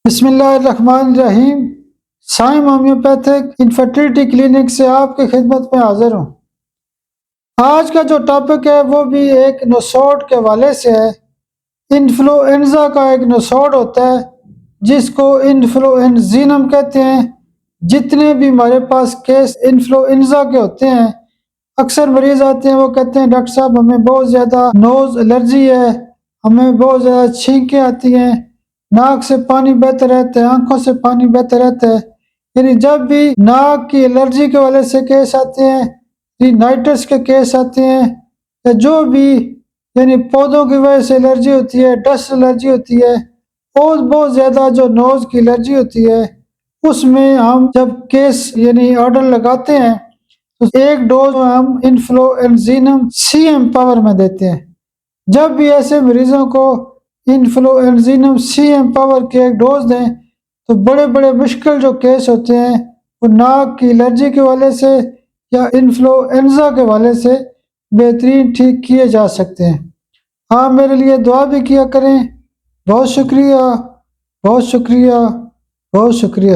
بسم اللہ الرحمن الرحیم۔ سائم ہومیوپیتھک انفرٹیلٹی کلینک سے آپ کی خدمت میں حاضر ہوں۔ آج کا جو ٹاپک ہے وہ بھی ایک نوسوڈ کے حوالے سے ہے۔ انفلوئنزا کا ایک نوسوڈ ہوتا ہے جس کو انفلوئنزینم کہتے ہیں۔ جتنے بھی ہمارے پاس کیس انفلوئنزا کے ہوتے ہیں، اکثر مریض آتے ہیں، وہ کہتے ہیں ڈاکٹر صاحب ہمیں بہت زیادہ نوز الرجی ہے، ہمیں بہت زیادہ چھینکیں آتی ہیں، ناک سے پانی بہتا رہتا ہے، آنکھوں سے پانی بہتا رہتا ہے۔ یعنی جب بھی ناک کی الرجی کے والے سے کیس آتے ہیں، رینائٹس کے کیس آتے ہیں، یا جو بھی یعنی پودوں کی وجہ سے الرجی ہوتی ہے، ڈسٹ الرجی ہوتی ہے، اور بہت زیادہ جو نوز کی الرجی ہوتی ہے، اس میں ہم جب کیس یعنی آرڈر لگاتے ہیں تو ایک ڈوز ہم انفلوئنزینم سی ایم پاور میں دیتے ہیں۔ جب بھی ایسے مریضوں کو انفلوئنزینم سی ایم پاور کے ایک ڈوز دیں تو بڑے بڑے مشکل جو کیس ہوتے ہیں وہ ناک کی الرجی کے والے سے یا انفلوئنزا کے والے سے بہترین ٹھیک کیے جا سکتے ہیں۔ آپ میرے لیے دعا بھی کیا کریں۔ بہت شکریہ، بہت شکریہ، بہت شکریہ۔